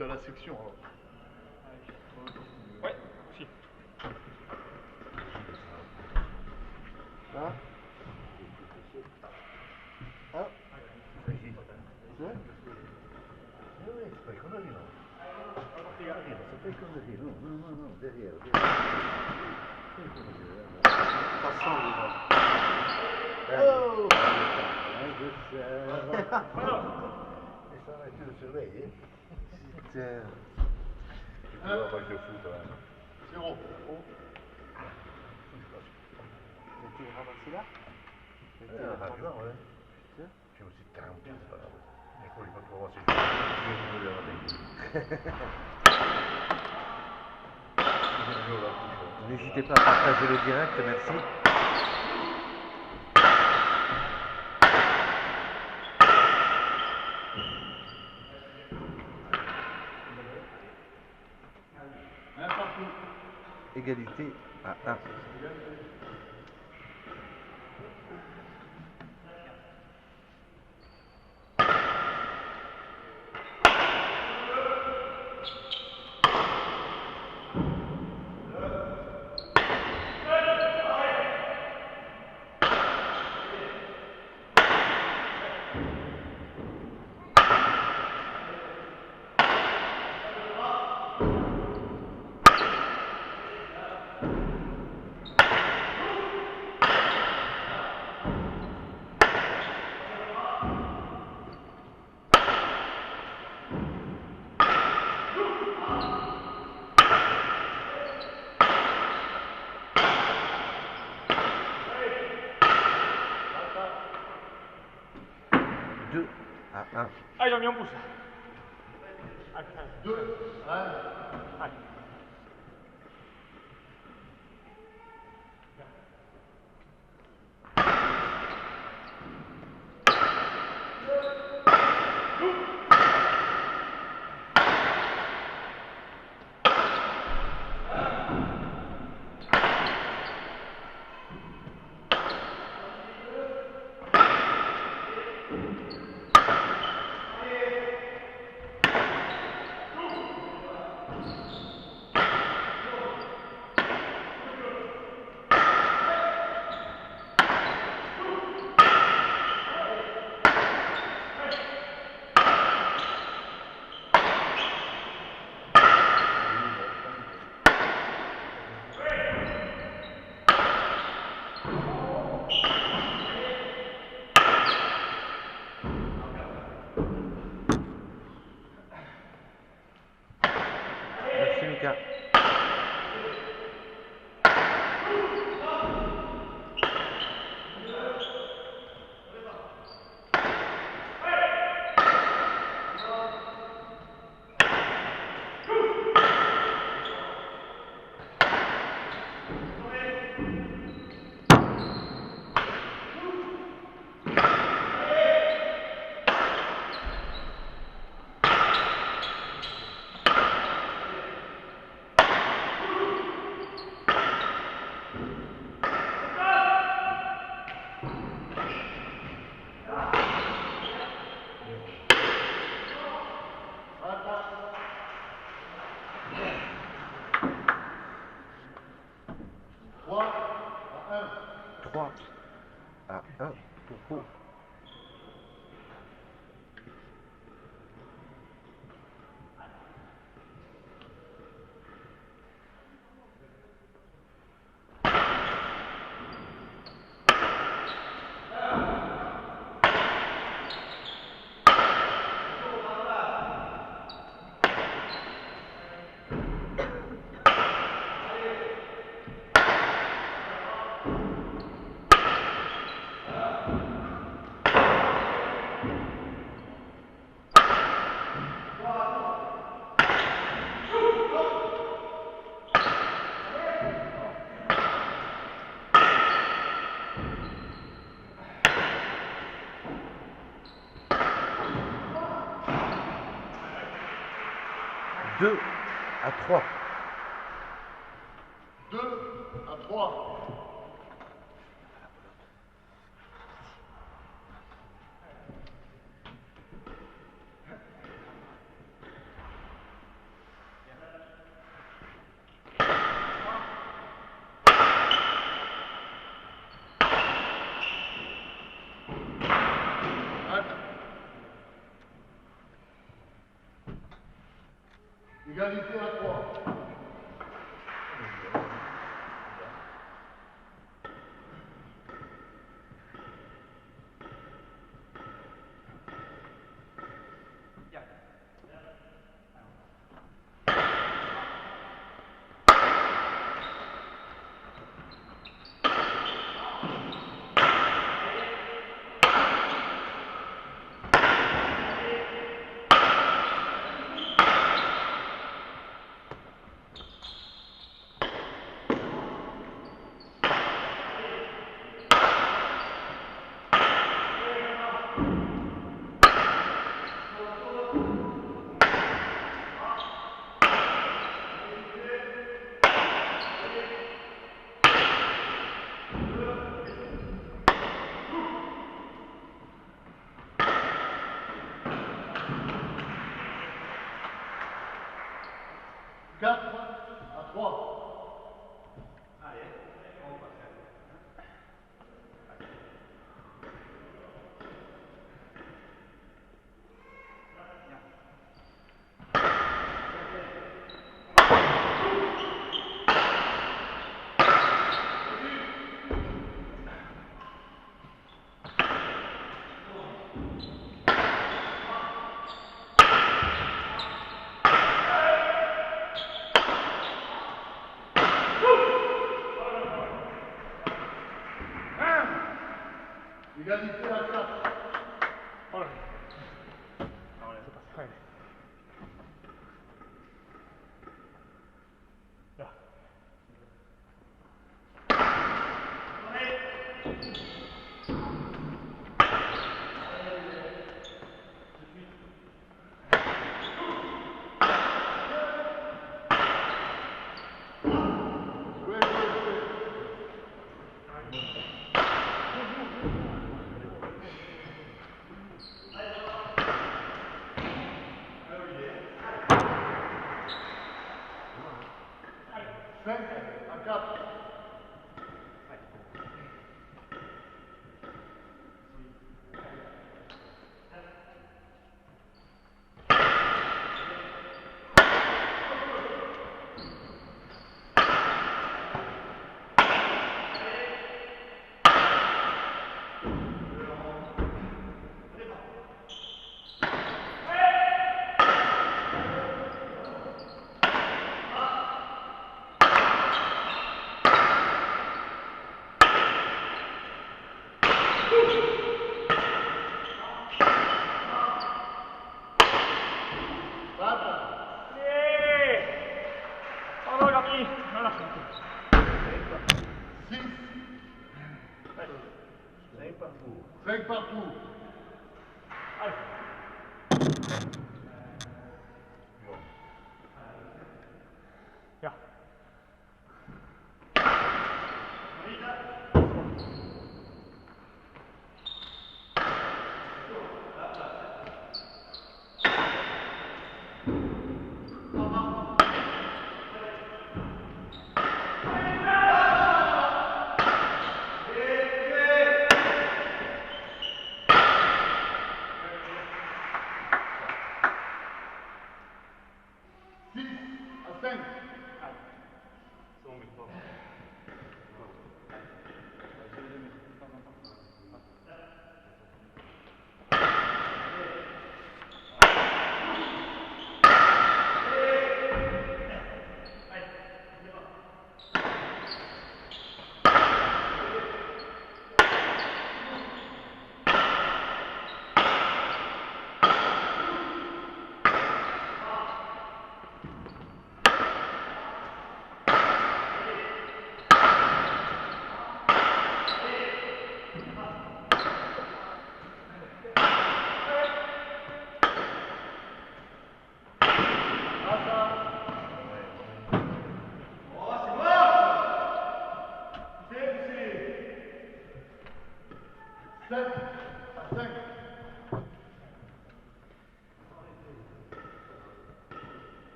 T'as la section alors. Ouais, aussi. Hein? Hein? C'est qui? Ouais? Oui, c'est pas une connerie, non. Derrière, c'est pas une connerie, non, non, non, non, derrière, derrière. C'est une connerie, là. Ça sent déjà. Oh! Je sais. Et ça va, tu le surveilles, hein? Putain. Tu vois, match de foot, hein. 0. Mais tu es ramassé là? Mais tu es Ah, ramassé. non, ouais. Tiens. Je me suis trompé, c'est pas grave. Il faut pas trop avancer. Je vais le rater. N'hésitez pas à partager le direct, merci. Égalité à 1. À 1. Ah, ils ont mis un pouce. 2, 1. Allez. Merci Mika. Trois à 1. 3 à 1 pour Pau. Deux à 3. 2 à 3. Égalité à 3. Quatre à 3. Allez, on passe. Égalité à 4. Allez. Non, laisse passer. Allez. Là. Cinq à 4. Allez. Allora, Gabby. Voilà. 6. 5 partout. 5 partout. Allez. Ja.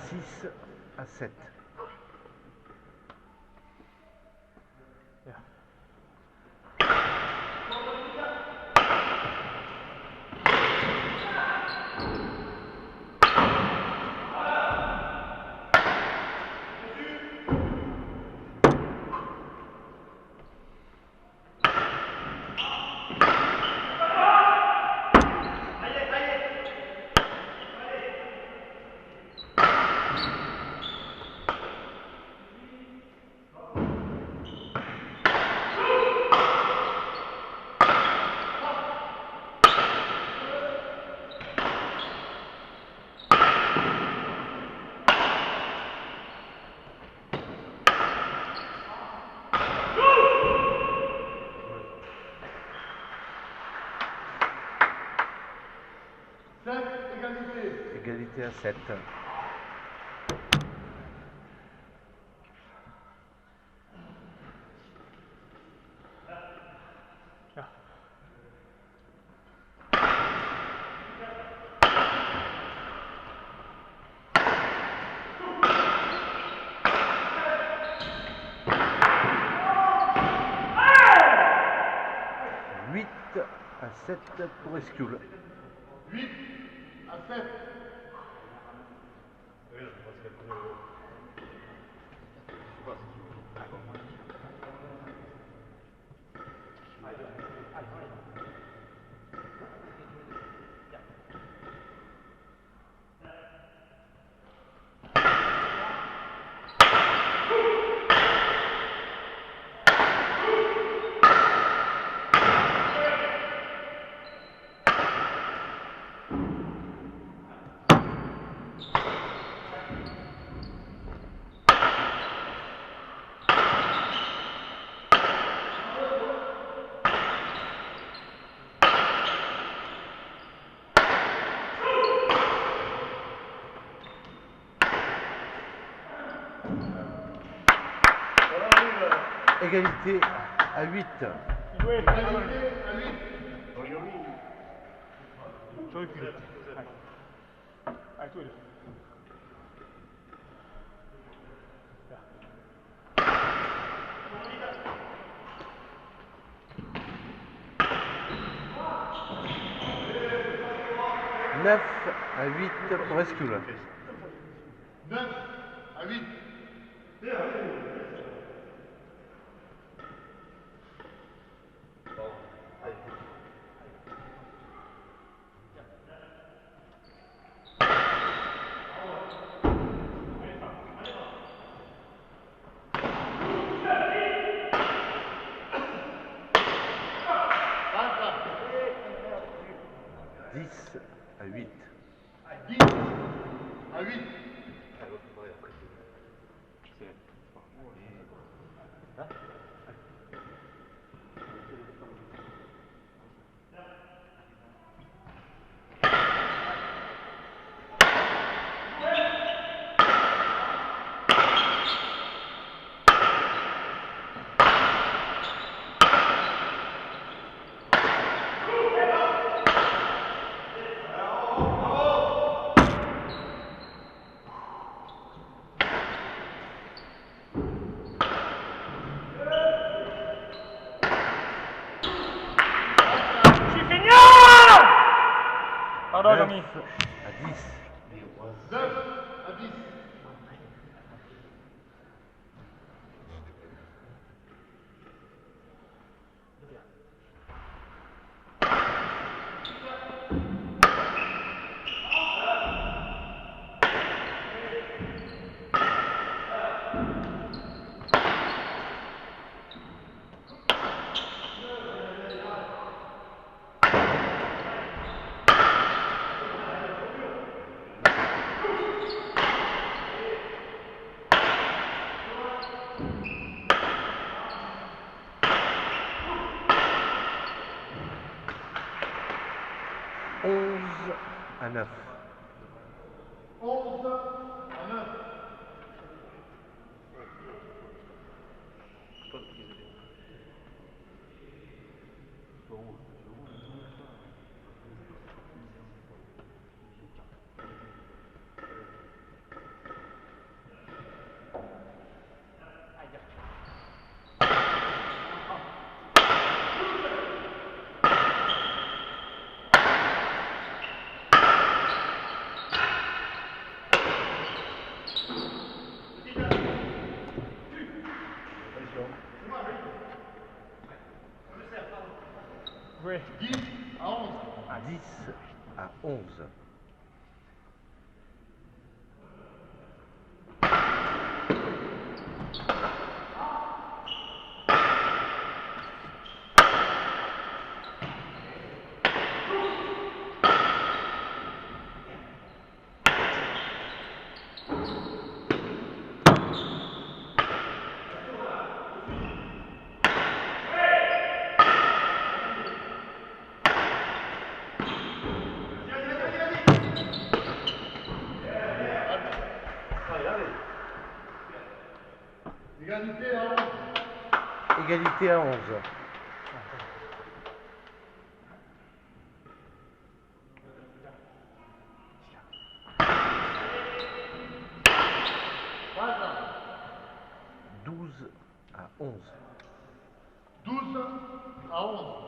6 à 7. Yeah. 7, égalité. Égalité à 7. Yeah. 8 à 7 pour Escule. 8 à 7. Égalité à 8. Égalité à 8. Giochi più. Tu vedi. 9 à 8 pour Escule. 9 à 8. 10 à 8. 10 à 8. Pardon, 9 Jean-Mi. à 10. 9 à 10. 11 à 9. 11 à 9. 10 à 11. 10 à 11. Égalité à 11. Égalité à 11. Passe. 12 à 11. 12 à 11.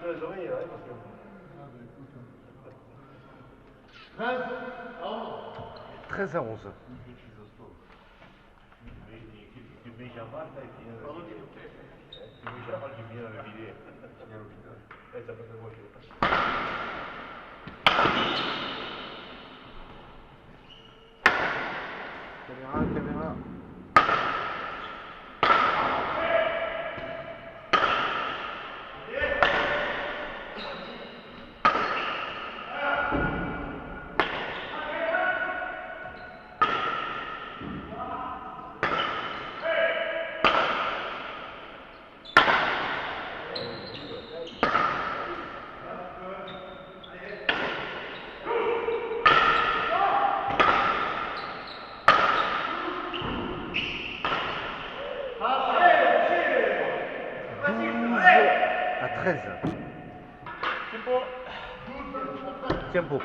Les oreilles, ouais, parce que... 13 à 11. 13 à 11. Tu mets Jamal, là, qui vient le vider. Tu mets Jamal qui vient le vider. Ça peut se voir. Caméra, caméra. À 13. Tempo.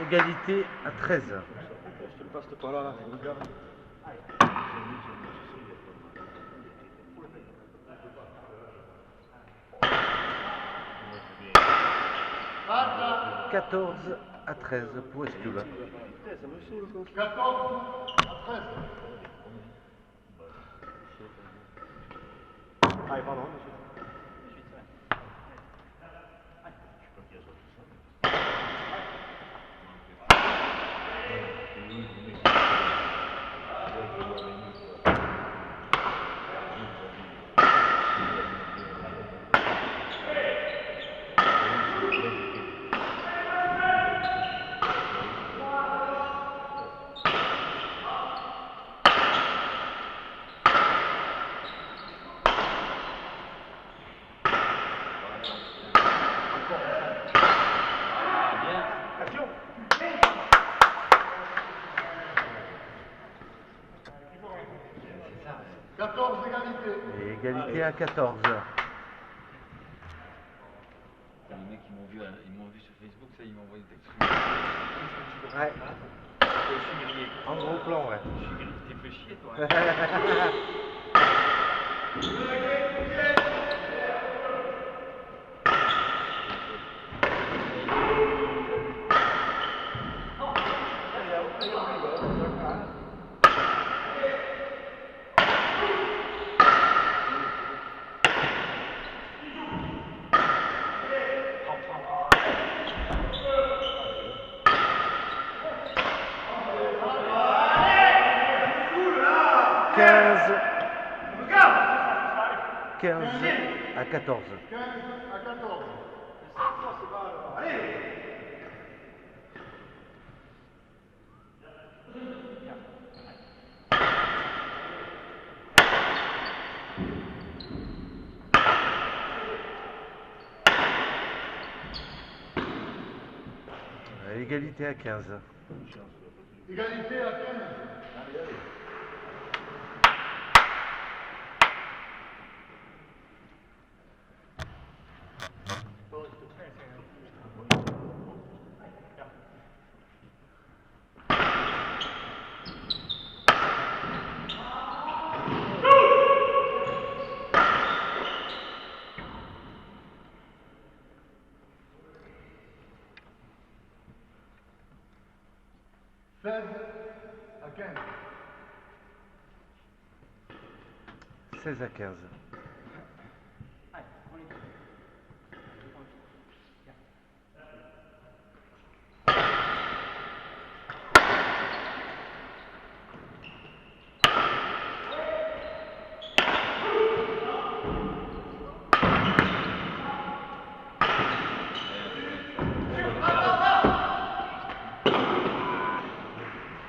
Égalité à 13. Je te le passe pas là, regarde. Marca 14 à 13 pour Estoula. 14 à 13. Ah, pardon, monsieur. Action! 14 égalité. Et égalité à 14. Les mecs ils m'ont vu sur Facebook, ça ils m'ont envoyé des textes. Ouais. Je suis grillé. En gros plan, ouais. Je suis grillé, t'es fait chier toi. Quinze à 14. 15 à 14. Égalité à 15. Égalité à 15. À 15. 16 à 15.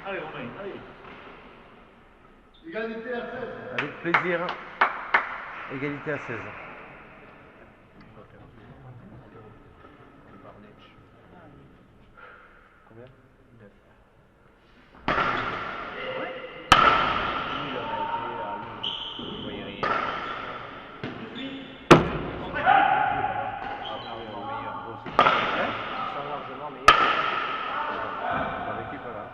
Allez, Romain, allez. Égalité à 16. Avec plaisir. Égalité à 16. Combien 9. Il aurait été à Londres. Il voyait rien. Largement meilleur. Ils sont largement meilleurs. Dans l'équipe, voilà.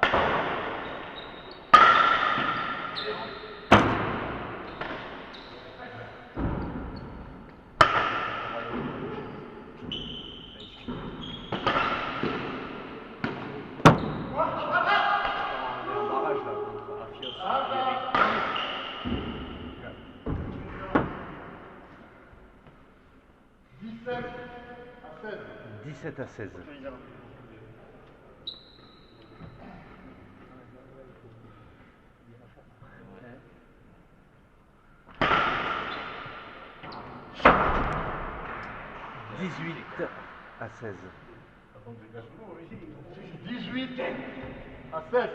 On est en barrage là contre Afios et Eric. 17 à 16. 17 à 16. Dix-huit à 16. 18 à 16.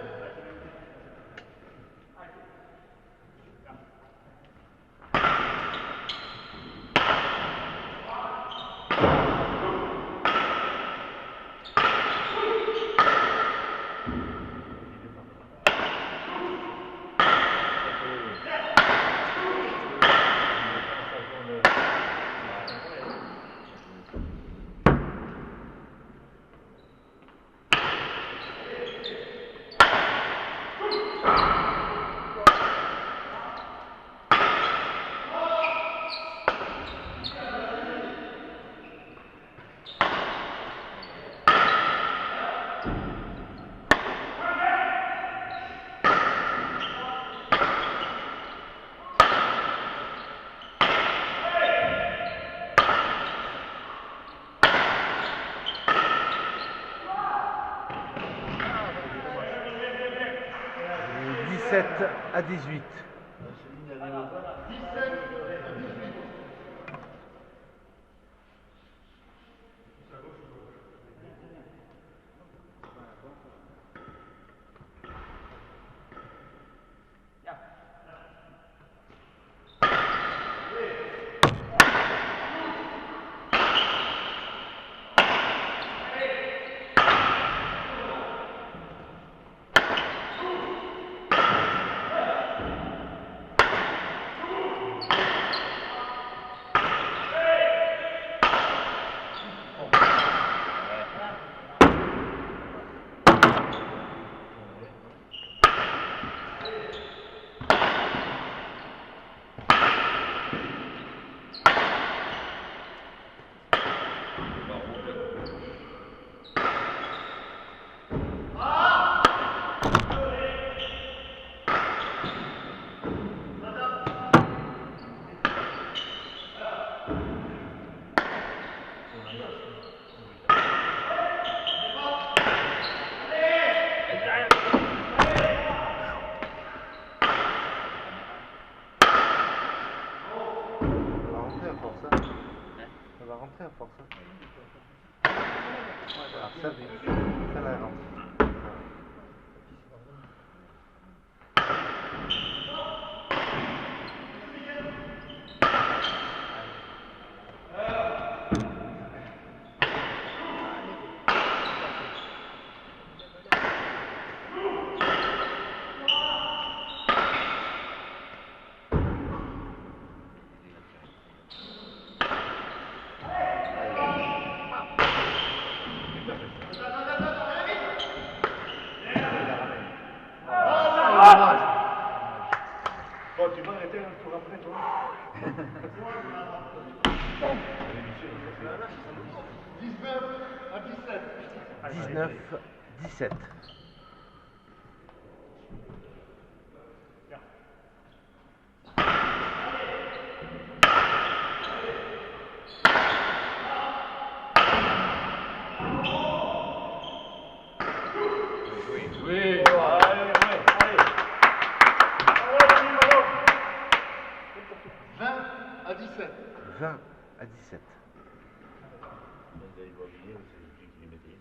17 à 18. Dix-sept à 18. Ça va rentrer à force. Alors ça, ça la rentre. Bon, tu vas arrêter un tour après, toi. 19 à 17. 19, 17. Oui. Allez, ouais, allez. 20 à 17. 20 à 17. Il doit oublier, c'est lui qui les mettait.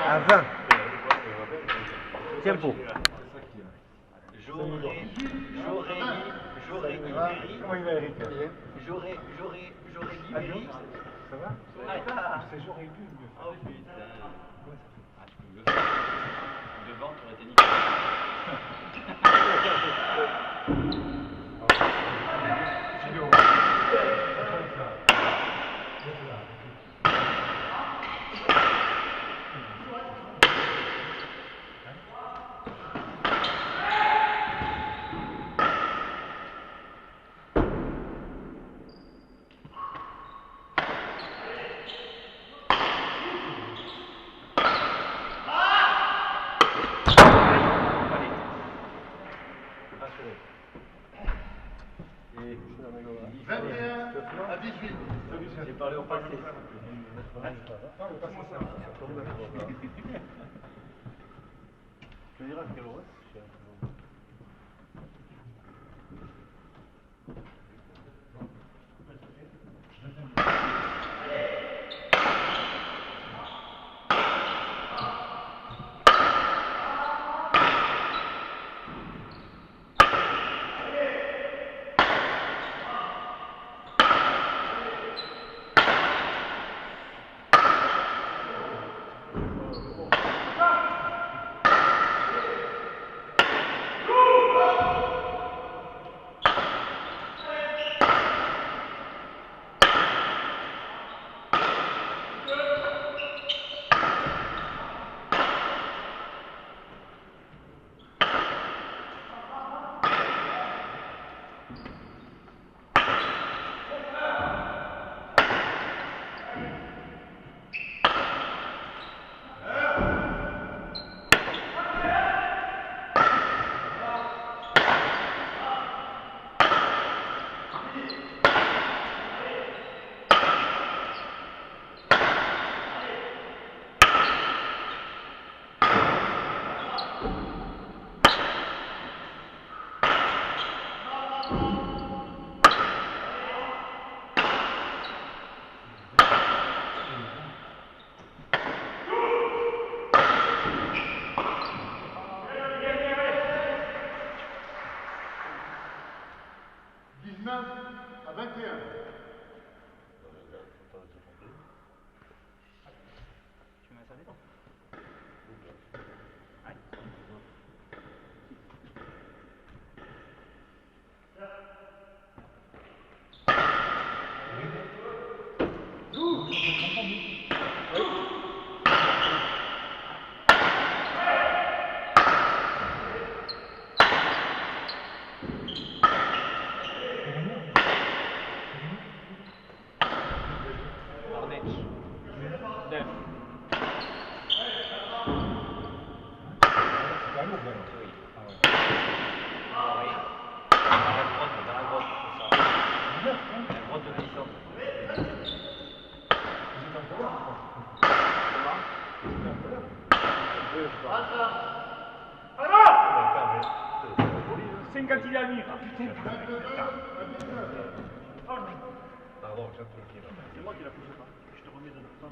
À 20. Tempo. J'aurais dit Mary. Ça va? C'est j'aurais dû mieux faire. Oh putain. Ah, tu peux le faire. Devant, tu aurais été nickel. Et 21 à 18. J'ai parlé au passé. Tu diras quel reste. À 21. Tu m'as servi? Pardon, j'ai un truc qui va. C'est moi qui la pousse pas. Je te remets de temps.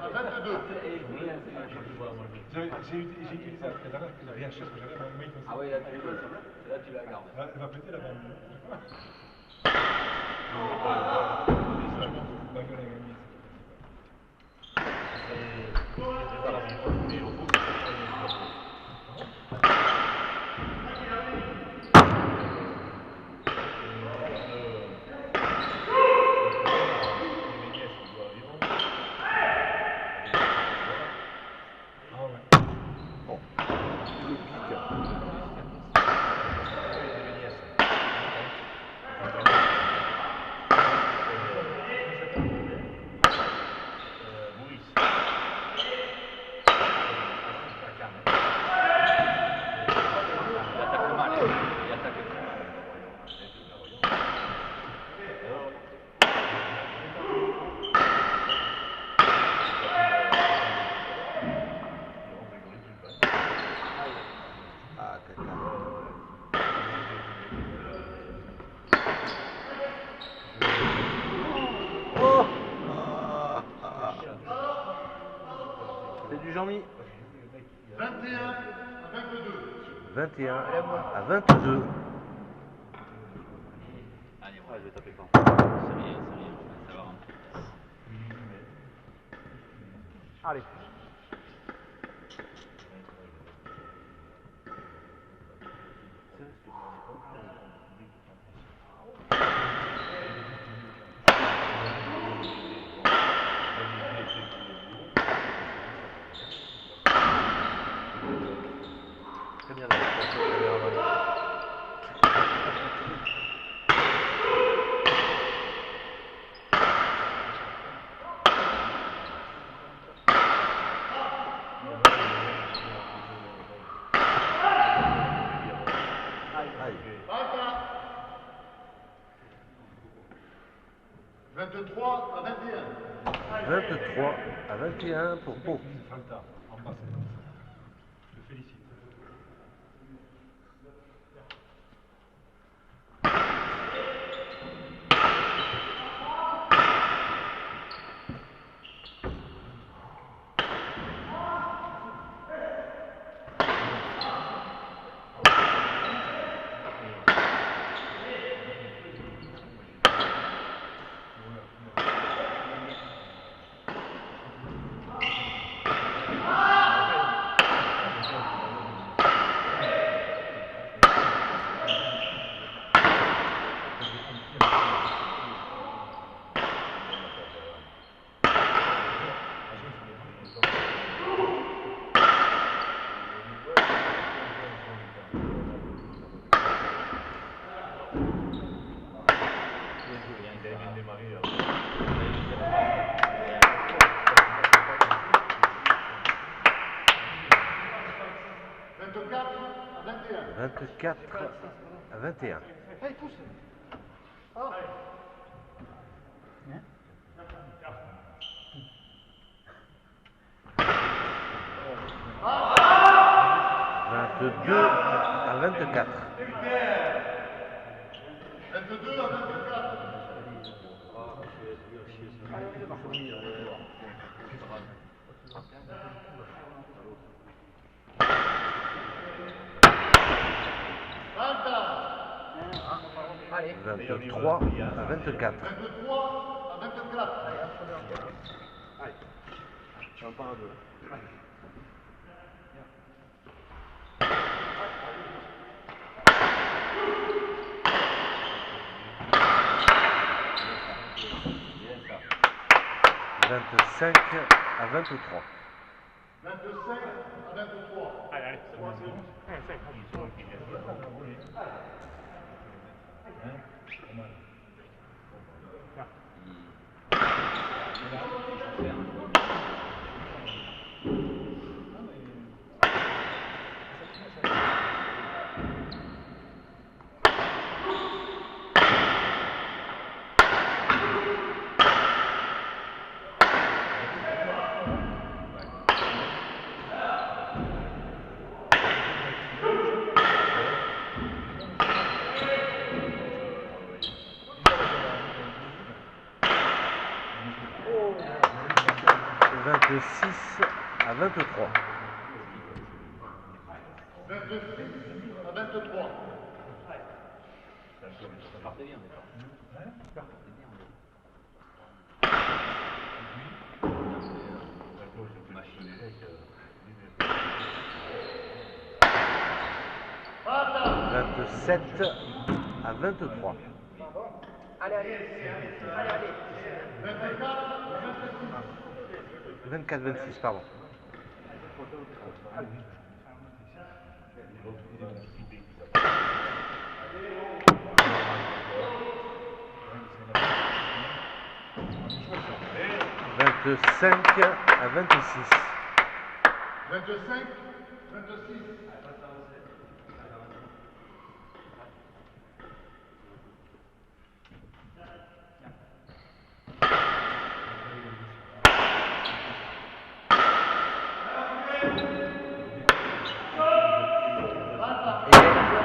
À 22. J'ai utilisé après dernière que j'avais acheté, parce que j'avais un mail comme ça. Ah oui, là tu rigoles, là tu la gardes. Elle va péter la bande. Ma gueule a gagné. C'est pas la même chose, mais au bout, c'est pas la même chose. C'est du Jean-Mi. 21 à 22. 21 à 22. Allez, Ouais, je vais taper quand? c'est rien, ça va rentrer. Allez. très bien avec le caméraman. Aïe. 23 à 21. 23 à 21 pour Pau. Fanta, en bas, c'est comme ça. Je te félicite. à 21. 24 à 21. Hey, pousse. Ah. 22 à 24. 22 à 24. Allez. 23 à 24. 23 à 24. Allez. Tu vas pas un deux. 25 à 23. 25 à 23. Allez, allez, c'est bon, c'est bon. Allez, c'est bon. Ils sont qui viennent. Hein? Pas mal. Six à 23. 26 à 23. Ça partait bien, d'accord. Hein? Ça partait bien. Machine. 27 à 23. Allez, allez. Allez, allez. 24 26, pardon. 25 à 26. 25, 26.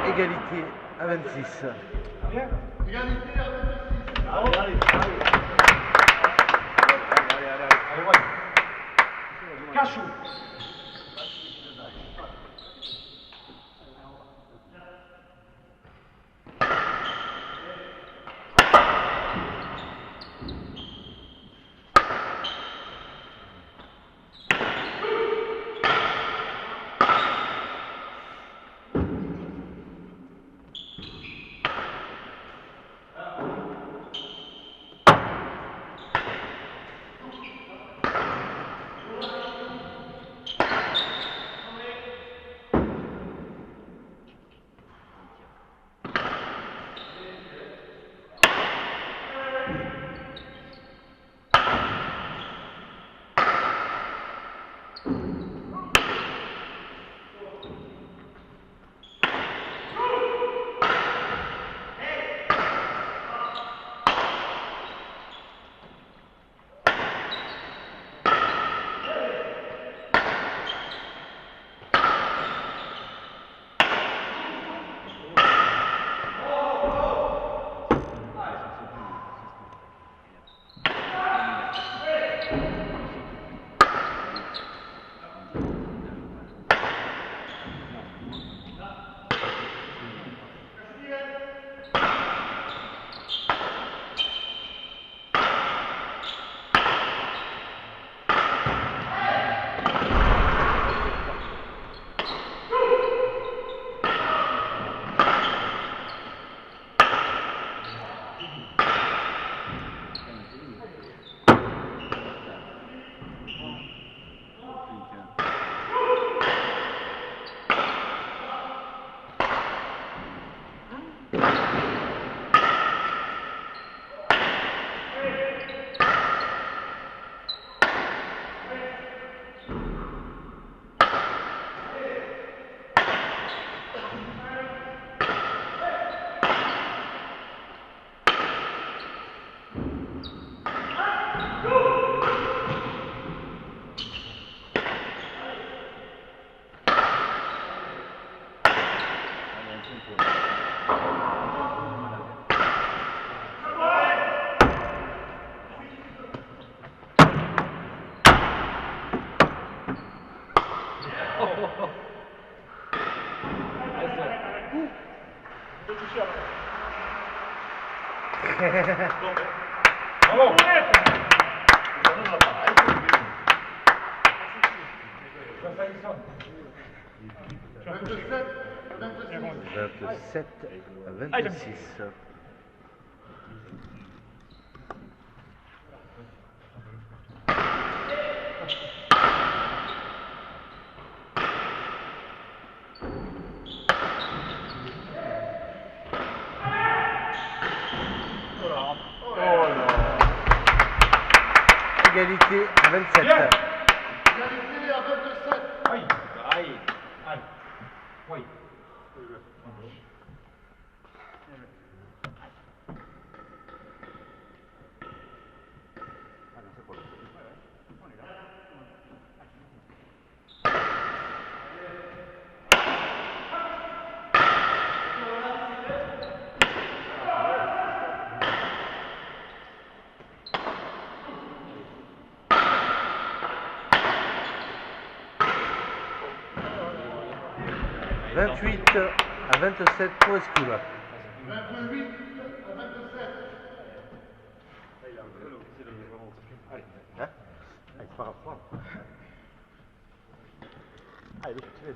Égalité à 26. Égalité à 26. Allez, allez, allez. Allez, ouais. Cachou. Bravo. 27 à 26. Égalité à 27. Égalité à 27. Aïe. Aïe. Aïe. Oui. 28 à 27 pour Esquiva. 28 à 27. Hein? Allez, c'est pas grave. Allez, c'est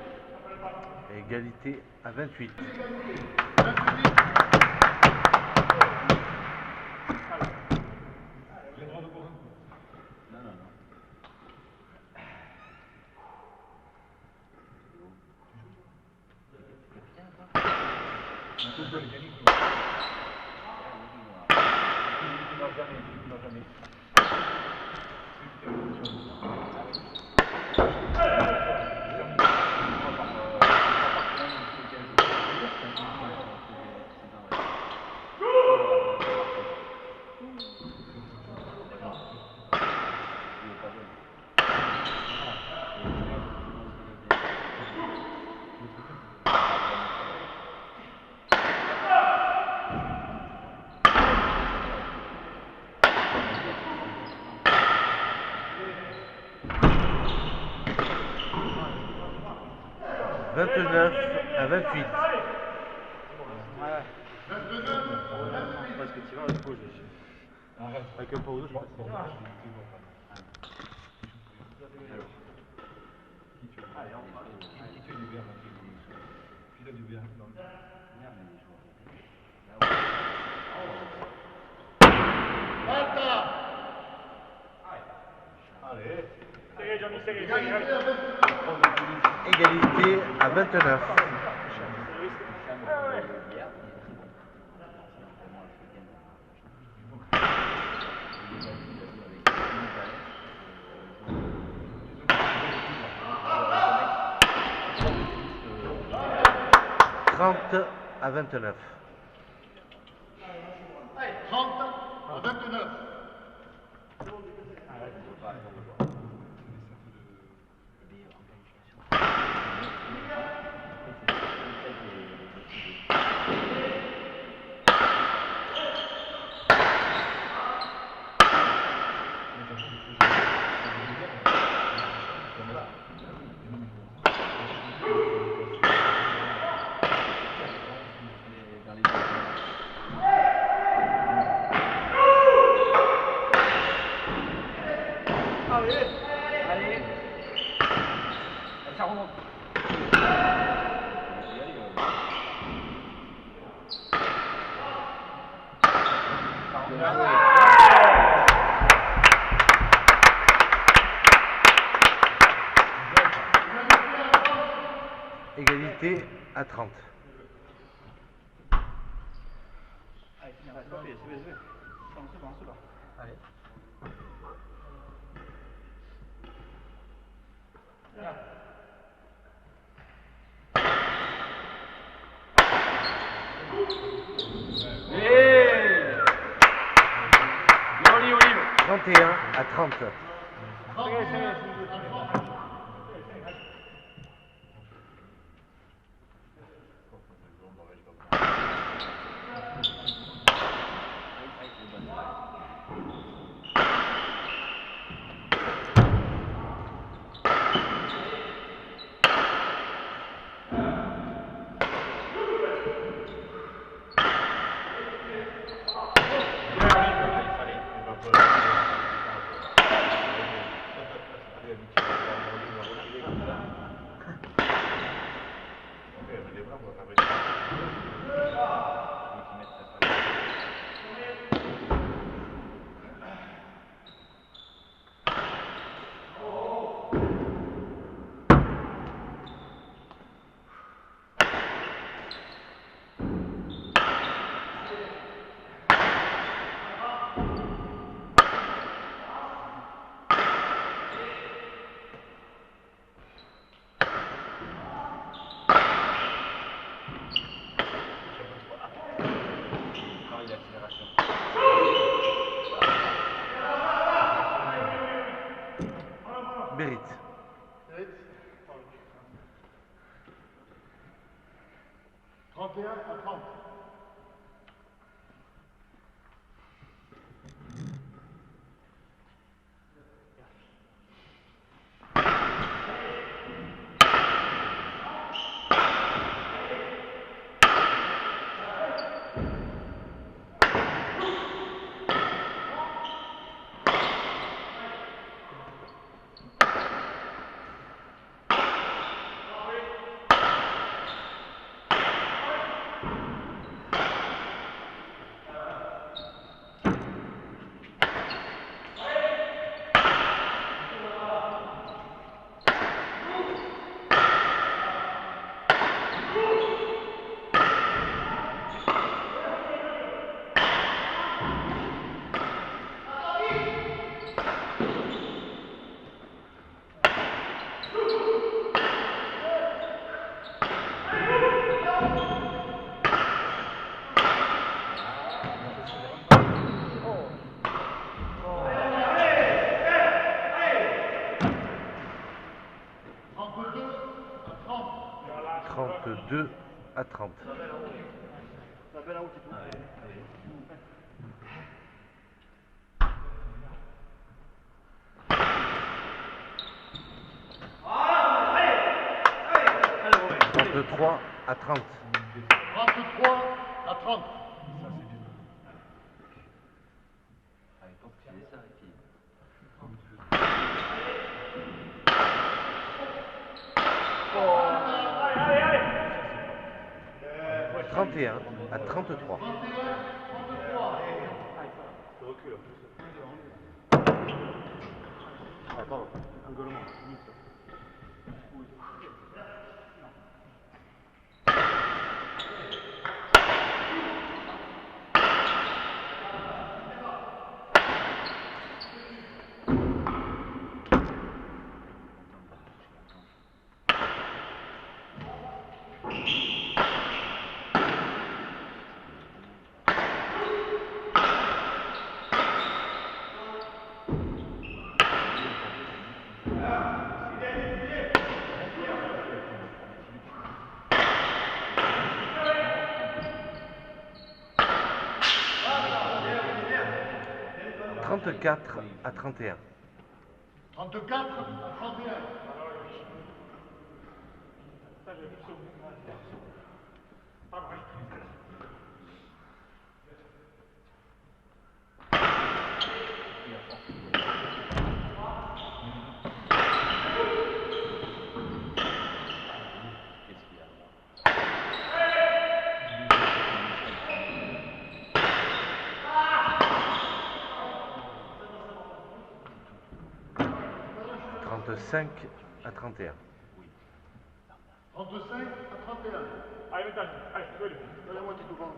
28. Égalité à 28. 28. Non, non, non. Vingt-neuf à 28. Parce que tu vas le coup, Avec un pause, je pense. Qui tue du verre? Qui donne du verre? Falta. Allez. Égalité à 29. Égalité à 29. À 29. 30 à 29. Ça remonte. Égalité à 30. Allez, c'est bon, c'est bon. Allez. Hey! Joli Olive. 31-30. Berit. 31-30. Trente-deux à 30. Trente-trois à 30. 33-30. À l'époque, tu faisais ça, et puis... 31 à 33. Trente-quatre à 31. 34-31. Qu'est-ce qu'il y a? 35 à 31. 35-31. Allez, allez, Donnez-moi tes devant.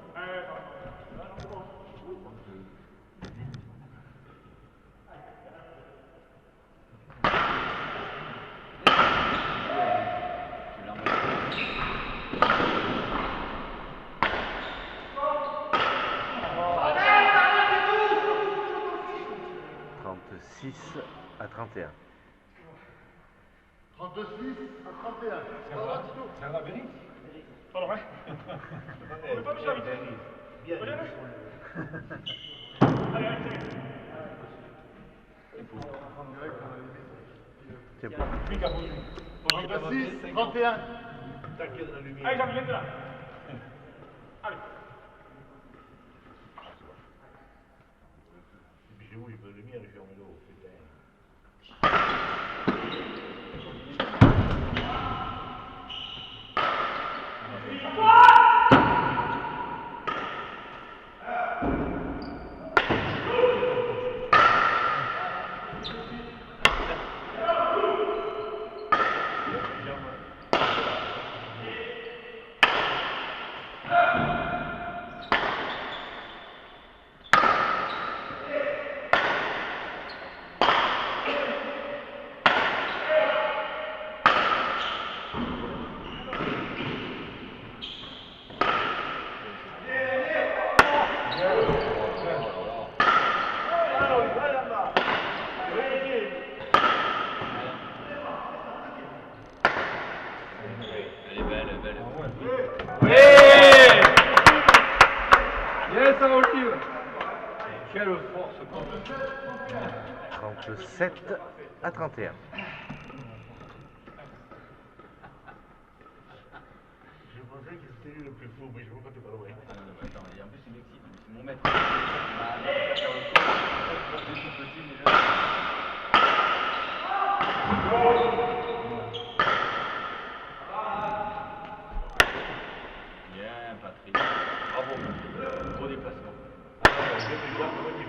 36 à 31. 36 à 31. Ça va, Béris? Pardon, hein? On n'est pas bien vite. Bien. Allez, allez, C'est bon. 36, 31. T'inquiète la lumière. Allez, Jean, viens de là. Allez. Et puis chez vous, il faut la lumière, il ferme l'eau. Elle est belle, elle est belle. Oui. Yes, ça aussi. Quelle force. 37 à 31. Je pensais que c'était lui le plus fou, mais je vois que t'es pas loin. Ah non, non, attends, et en plus il m'excite, c'est mon maître. Il m'a fait faire le tour. C'est tout petit déjà. Bien, Patrick. Bravo. Beau déplacement. J'ai déjà pour une big.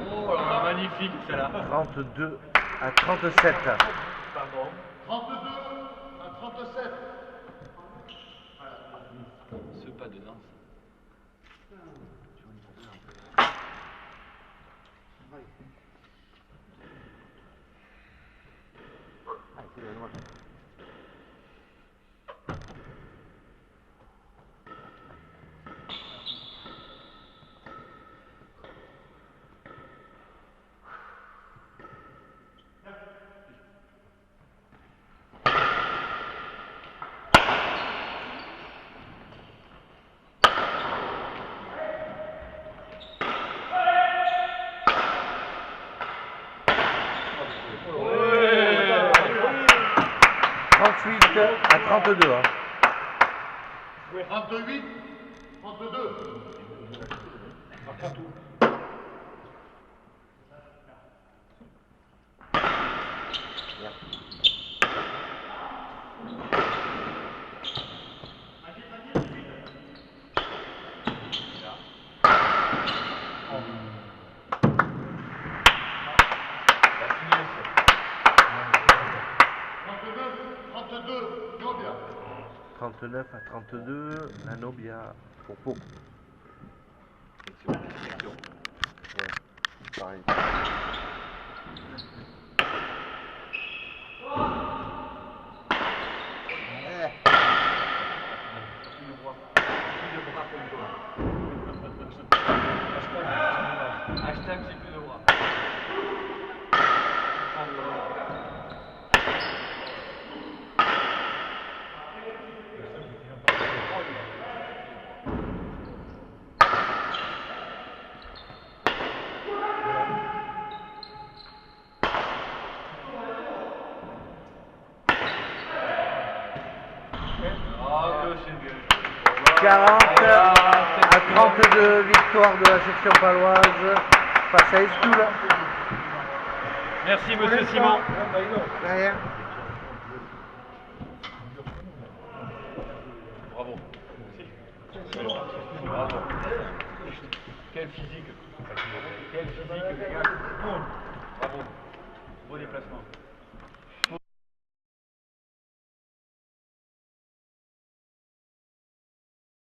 Oh, alors là, magnifique celle-là. 32 à 37. Pardon. 32 à 37. Ce pas de danse. À 32. Hein. 38, 32. Nobia. 39 à 32. La Nobia. Pour Pau. Ouais, pareil. Hashtag j'ai plus de bras. Ah, que c'est bien. 40 à 32. Victoire de la section paloise face à Estoul. Merci, monsieur Simon. Derrière. Bravo. Bravo. Quel physique. Quel physique, les gars. Bravo. Beau déplacement.